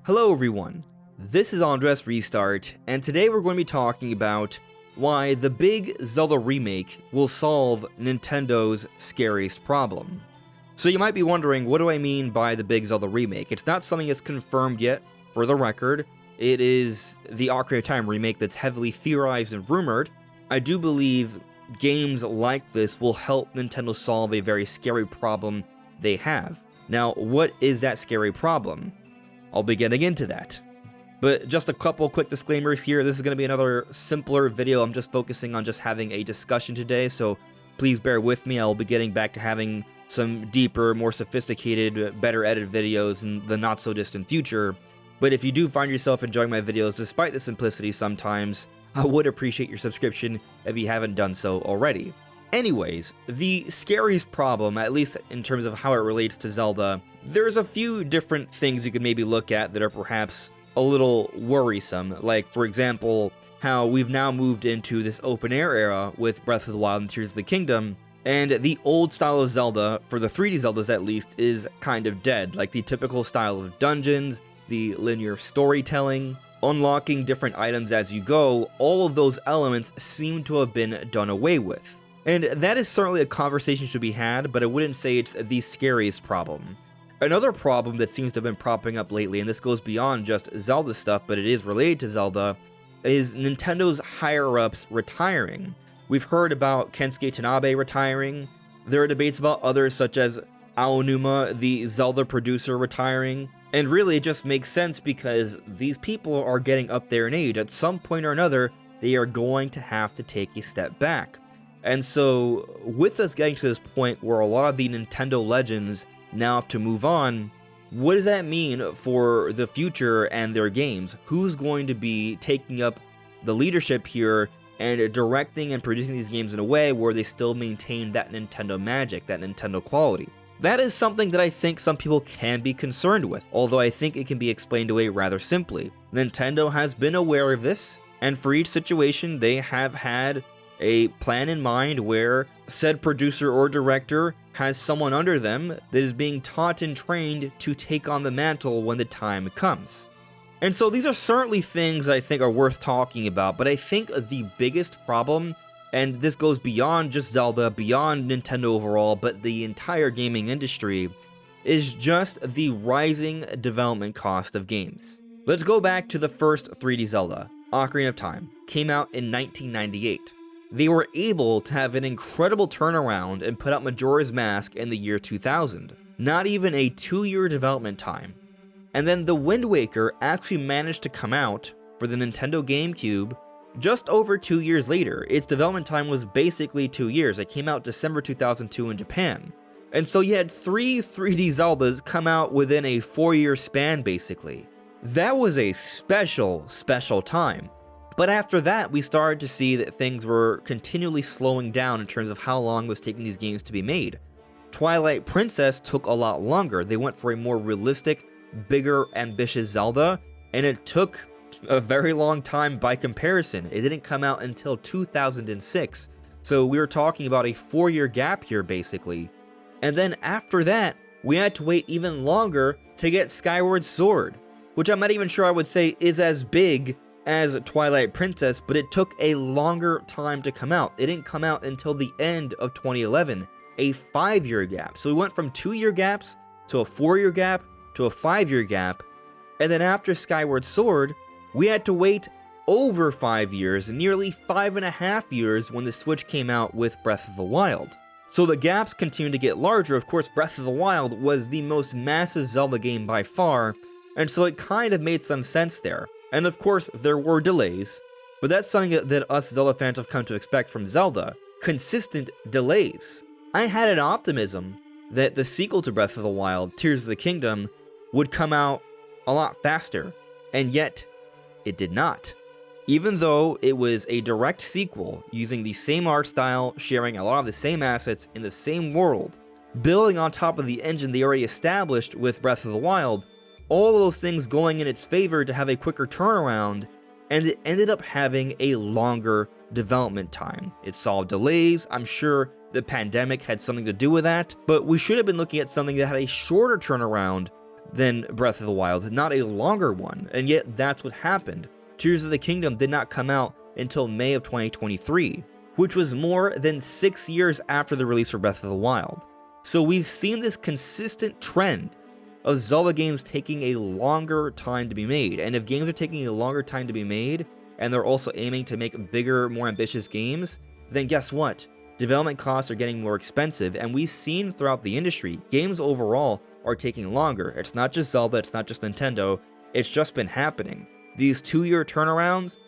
Hello everyone, this is AndresRestart, and today we're going to be talking about why the big Zelda Remake will solve Nintendo's scariest problem. So you might be wondering, what do I mean by the big Zelda Remake? It's not something that's confirmed yet, for the record. It is the Ocarina of Time remake that's heavily theorized and rumored. I do believe games like this will help Nintendo solve a very scary problem they have. Now, what is that scary problem? I'll be getting into that. But just a couple quick disclaimers here. This is going to be another simpler video. I'm just focusing on just having a discussion today, so please bear with me. I'll be getting back to having some deeper, more sophisticated, better edited videos in the not-so-distant future. But if you do find yourself enjoying my videos, despite the simplicity sometimes, I would appreciate your subscription if you haven't done so already. Anyways, the scariest problem, at least in terms of how it relates to Zelda, there's a few different things you could maybe look at that are perhaps a little worrisome, like, for example, how we've now moved into this open-air era with Breath of the Wild and Tears of the Kingdom, and the old style of Zelda, for the 3D Zeldas at least, is kind of dead, like the typical style of dungeons, the linear storytelling, unlocking different items as you go. All of those elements seem to have been done away with. And that is certainly a conversation to be had, but I wouldn't say it's the scariest problem. Another problem that seems to have been propping up lately, and this goes beyond just Zelda stuff, but it is related to Zelda, is Nintendo's higher-ups retiring. We've heard about Kensuke Tanabe retiring. There are debates about others such as Aonuma, the Zelda producer, retiring. And really, it just makes sense because these people are getting up there in age. At some point or another, they are going to have to take a step back. And so, with us getting to this point where a lot of the Nintendo legends now have to move on, what does that mean for the future and their games? Who's going to be taking up the leadership here and directing and producing these games in a way where they still maintain that Nintendo magic, that Nintendo quality? That is something that I think some people can be concerned with, although I think it can be explained away rather simply. Nintendo has been aware of this, and for each situation they have had a plan in mind where said producer or director has someone under them that is being taught and trained to take on the mantle when the time comes. And so these are certainly things I think are worth talking about, but I think the biggest problem, and this goes beyond just Zelda, beyond Nintendo overall, but the entire gaming industry, is just the rising development cost of games. Let's go back to the first 3D Zelda, Ocarina of Time. Came out in 1998. They were able to have an incredible turnaround and put out Majora's Mask in the year 2000. Not even a 2-year development time. And then The Wind Waker actually managed to come out for the Nintendo GameCube just over 2 years later. Its development time was basically 2 years. It came out December 2002 in Japan. And so you had 3 3D Zeldas come out within a 4-year span, basically. That was a special time. But after that, we started to see that things were continually slowing down in terms of how long it was taking these games to be made. Twilight Princess took a lot longer. They went for a more realistic, bigger, ambitious Zelda, and it took a very long time by comparison. It didn't come out until 2006, so we were talking about a 4-year gap here, basically. And then after that, we had to wait even longer to get Skyward Sword, which I'm not even sure I would say is as big as Twilight Princess, but it took a longer time to come out. It didn't come out until the end of 2011, a 5-year gap. So we went from 2-year gaps to a 4-year gap to a 5-year gap, and then after Skyward Sword, we had to wait over 5 years, nearly 5.5 years when the Switch came out with Breath of the Wild. So the gaps continued to get larger. Of course, Breath of the Wild was the most massive Zelda game by far, and so it kind of made some sense there. And of course, there were delays, but that's something that us Zelda fans have come to expect from Zelda. Consistent delays. I had an optimism that the sequel to Breath of the Wild, Tears of the Kingdom, would come out a lot faster, and yet it did not. Even though it was a direct sequel, using the same art style, sharing a lot of the same assets in the same world, building on top of the engine they already established with Breath of the Wild, all of those things going in its favor to have a quicker turnaround, and it ended up having a longer development time. It saw delays. I'm sure the pandemic had something to do with that, but we should have been looking at something that had a shorter turnaround than Breath of the Wild, not a longer one, and yet that's what happened. Tears of the Kingdom did not come out until May of 2023, which was more than 6 years after the release of Breath of the Wild. So we've seen this consistent trend of Zelda games taking a longer time to be made, and if games are taking a longer time to be made, and they're also aiming to make bigger, more ambitious games, then guess what? Development costs are getting more expensive, and we've seen throughout the industry, games overall are taking longer. It's not just Zelda, it's not just Nintendo, it's just been happening. These 2-year turnarounds,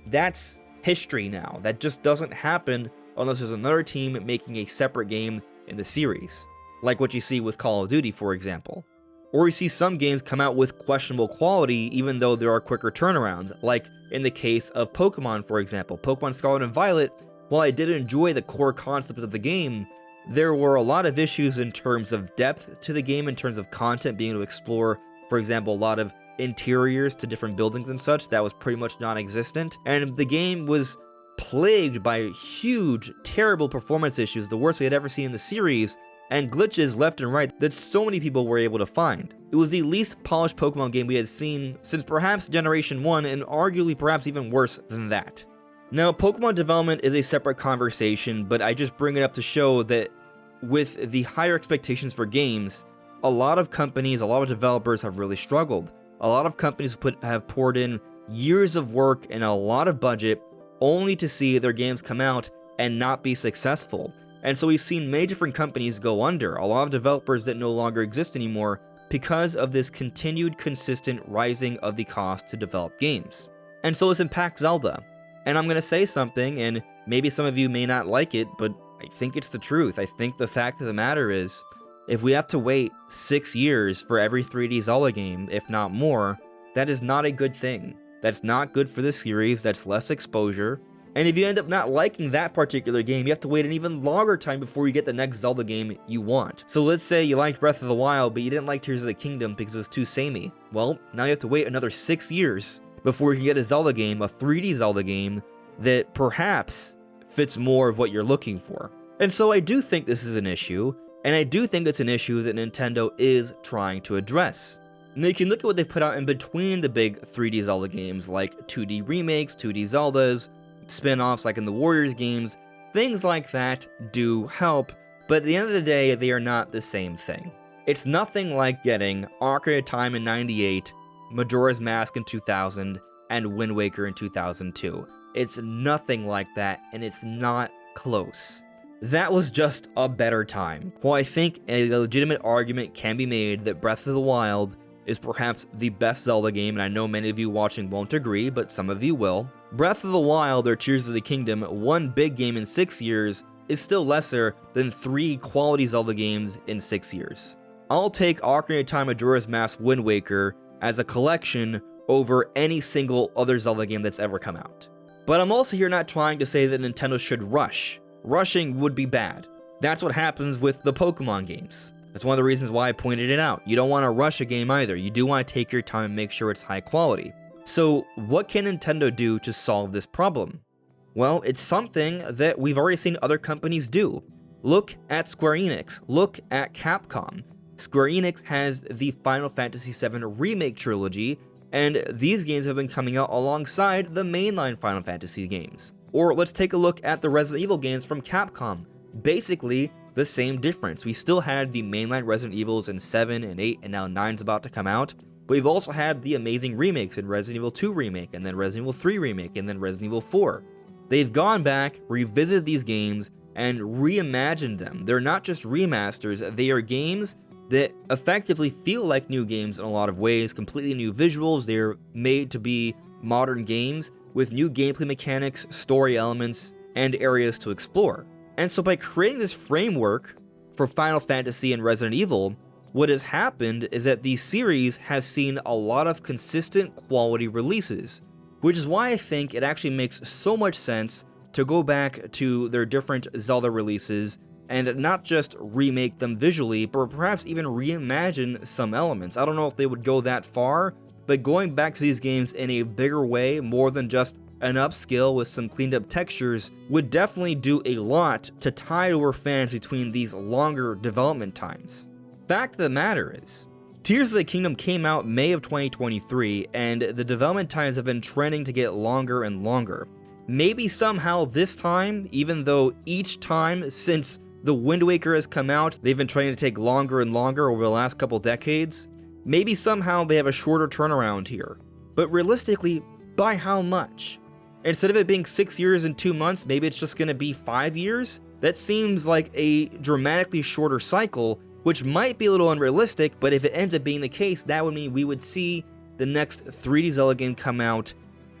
that's history now. That just doesn't happen unless there's another team making a separate game in the series, like what you see with Call of Duty, for example. Or you see some games come out with questionable quality even though there are quicker turnarounds, like in the case of Pokemon, for example. Pokemon Scarlet and Violet, while I did enjoy the core concept of the game, there were a lot of issues in terms of depth to the game, in terms of content, being able to explore, for example, a lot of interiors to different buildings and such. That was pretty much non-existent, and the game was plagued by huge, terrible performance issues, the worst we had ever seen in the series, and glitches left and right that so many people were able to find. It was the least polished Pokemon game we had seen since perhaps Generation 1, and arguably perhaps even worse than that. Now, Pokemon development is a separate conversation, but I just bring it up to show that with the higher expectations for games, a lot of companies, a lot of developers have really struggled. A lot of companies have poured in years of work and a lot of budget only to see their games come out and not be successful. And so we've seen many different companies go under, a lot of developers that no longer exist anymore because of this continued consistent rising of the cost to develop games. And so this impacts Zelda. And I'm going to say something, and maybe some of you may not like it, but I think it's the truth. I think the fact of the matter is, if we have to wait 6 years for every 3D Zelda game, if not more, that is not a good thing. That's not good for the series, that's less exposure. And if you end up not liking that particular game, you have to wait an even longer time before you get the next Zelda game you want. So let's say you liked Breath of the Wild, but you didn't like Tears of the Kingdom because it was too samey. Well, now you have to wait another 6 years before you can get a Zelda game, a 3D Zelda game, that perhaps fits more of what you're looking for. And so I do think this is an issue, and I do think it's an issue that Nintendo is trying to address. Now you can look at what they put out in between the big 3D Zelda games, like 2D remakes, 2D Zeldas, spin-offs like in the Warriors games. Things like that do help, but at the end of the day, they are not the same thing. It's nothing like getting Ocarina of Time in '98, Majora's Mask in 2000, and Wind Waker in 2002. It's nothing like that, and it's not close. That was just a better time. While I think a legitimate argument can be made that Breath of the Wild is perhaps the best Zelda game, and I know many of you watching won't agree, but some of you will, Breath of the Wild or Tears of the Kingdom, one big game in 6 years, is still lesser than 3 quality Zelda games in 6 years. I'll take Ocarina of Time, Majora's Mask, Wind Waker as a collection over any single other Zelda game that's ever come out. But I'm also here not trying to say that Nintendo should rush. Rushing would be bad. That's what happens with the Pokemon games. That's one of the reasons why I pointed it out. You don't want to rush a game either. You do want to take your time and make sure it's high quality. So what can Nintendo do to solve this problem? Well, it's something that we've already seen other companies do. Look at Square Enix. Look at Capcom. Square Enix has the Final Fantasy VII Remake trilogy, and these games have been coming out alongside the mainline Final Fantasy games. Or let's take a look at the Resident Evil games from Capcom. Basically, the same difference. We still had the mainline Resident Evils in 7 and 8, and now 9's about to come out. But we've also had the amazing remakes in Resident Evil 2 Remake, and then Resident Evil 3 Remake, and then Resident Evil 4. They've gone back, revisited these games, and reimagined them. They're not just remasters, they are games that effectively feel like new games in a lot of ways, completely new visuals. They're made to be modern games with new gameplay mechanics, story elements, and areas to explore. And so by creating this framework for Final Fantasy and Resident Evil, what has happened is that the series has seen a lot of consistent quality releases, which is why I think it actually makes so much sense to go back to their different Zelda releases and not just remake them visually, but perhaps even reimagine some elements. I don't know if they would go that far, but going back to these games in a bigger way, more than just an upscale with some cleaned up textures, would definitely do a lot to tide over fans between these longer development times. Fact of the matter is, Tears of the Kingdom came out May of 2023, and the development times have been trending to get longer and longer. Maybe somehow this time, even though each time since the Wind Waker has come out, they've been trying to take longer and longer over the last couple decades, maybe somehow they have a shorter turnaround here. But realistically, by how much? Instead of it being 6 years and 2 months, maybe it's just going to be 5 years? That seems like a dramatically shorter cycle, which might be a little unrealistic, but if it ends up being the case, that would mean we would see the next 3D Zelda game come out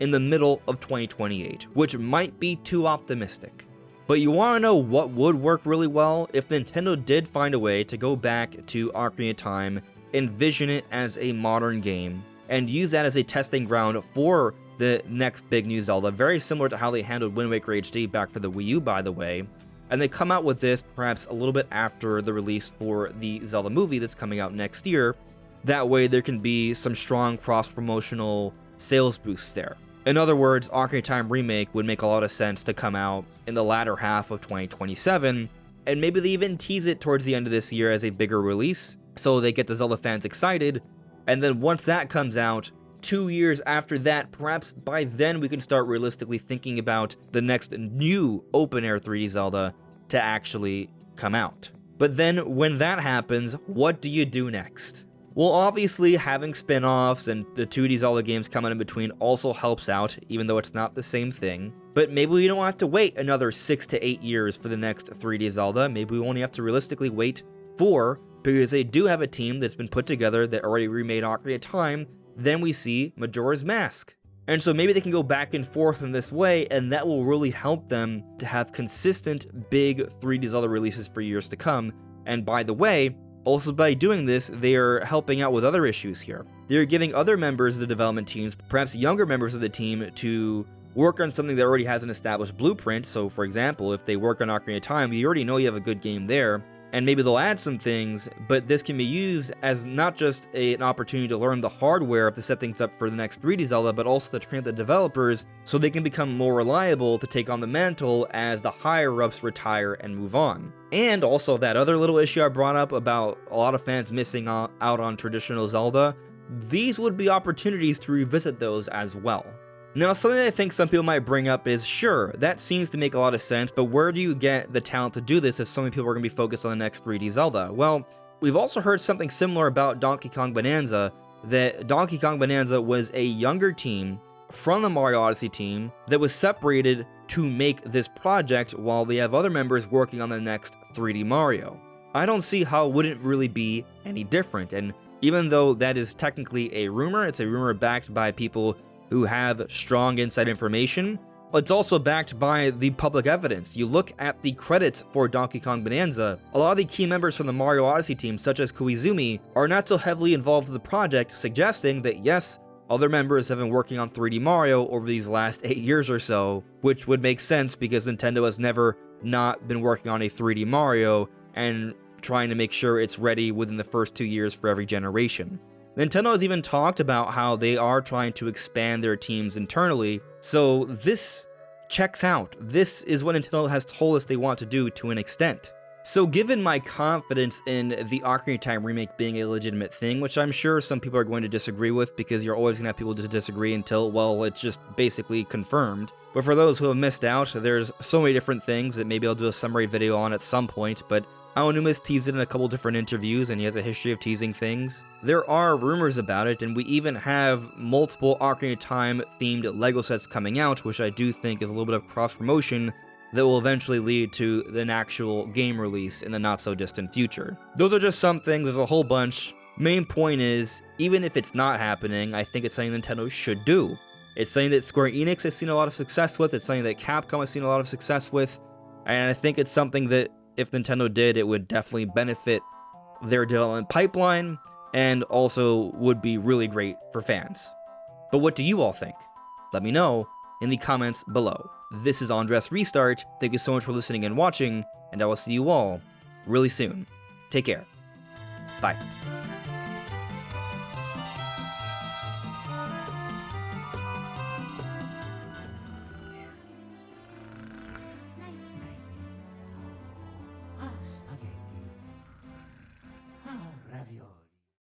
in the middle of 2028, which might be too optimistic. But you want to know what would work really well? If Nintendo did find a way to go back to Ocarina of Time, envision it as a modern game, and use that as a testing ground for the next big new Zelda, very similar to how they handled Wind Waker HD back for the Wii U, by the way. And they come out with this perhaps a little bit after the release for the Zelda movie that's coming out next year. That way there can be some strong cross-promotional sales boosts there. In other words, Ocarina of Time Remake would make a lot of sense to come out in the latter half of 2027, and maybe they even tease it towards the end of this year as a bigger release, so they get the Zelda fans excited, and then once that comes out, 2 years after that, perhaps by then we can start realistically thinking about the next new open-air 3D Zelda to actually come out. But then when that happens, what do you do next? Well, obviously having spin-offs and the 2D Zelda games coming in between also helps out, even though it's not the same thing. But maybe we don't have to wait another 6 to 8 years for the next 3D Zelda. Maybe we only have to realistically wait 4, because they do have a team that's been put together that already remade Ocarina of Time. Then we see Majora's Mask. And so maybe they can go back and forth in this way, and that will really help them to have consistent big 3D Zelda releases for years to come. And by the way, also by doing this, they are helping out with other issues here. They're giving other members of the development teams, perhaps younger members of the team, to work on something that already has an established blueprint. So for example, if they work on Ocarina of Time, you already know you have a good game there. And maybe they'll add some things, but this can be used as not just an opportunity to learn the hardware to set things up for the next 3D Zelda, but also to train the developers so they can become more reliable to take on the mantle as the higher-ups retire and move on. And also that other little issue I brought up about a lot of fans missing out on traditional Zelda, these would be opportunities to revisit those as well. Now, something I think some people might bring up is, sure, that seems to make a lot of sense, but where do you get the talent to do this if so many people are going to be focused on the next 3D Zelda? Well, we've also heard something similar about Donkey Kong Bonanza, that Donkey Kong Bonanza was a younger team from the Mario Odyssey team that was separated to make this project while they have other members working on the next 3D Mario. I don't see how it wouldn't really be any different, and even though that is technically a rumor, it's a rumor backed by people who have strong inside information, it's also backed by the public evidence. You look at the credits for Donkey Kong Bonanza, a lot of the key members from the Mario Odyssey team, such as Koizumi, are not so heavily involved in the project, suggesting that yes, other members have been working on 3D Mario over these last 8 years or so, which would make sense because Nintendo has never not been working on a 3D Mario and trying to make sure it's ready within the first 2 years for every generation. Nintendo has even talked about how they are trying to expand their teams internally, so this checks out. This is what Nintendo has told us they want to do to an extent. So given my confidence in the Ocarina of Time remake being a legitimate thing, which I'm sure some people are going to disagree with because you're always going to have people to disagree until, well, it's just basically confirmed. But for those who have missed out, there's so many different things that maybe I'll do a summary video on at some point, but Aonuma's teased it in a couple different interviews, and he has a history of teasing things. There are rumors about it, and we even have multiple Ocarina of Time themed LEGO sets coming out, which I do think is a little bit of cross-promotion that will eventually lead to an actual game release in the not-so-distant future. Those are just some things, there's a whole bunch. Main point is, even if it's not happening, I think it's something Nintendo should do. It's something that Square Enix has seen a lot of success with, it's something that Capcom has seen a lot of success with, and I think it's something that if Nintendo did, it would definitely benefit their development pipeline and also would be really great for fans. But what do you all think? Let me know in the comments below. This is AndresRestart. Thank you so much for listening and watching, and I will see you all really soon. Take care. Bye.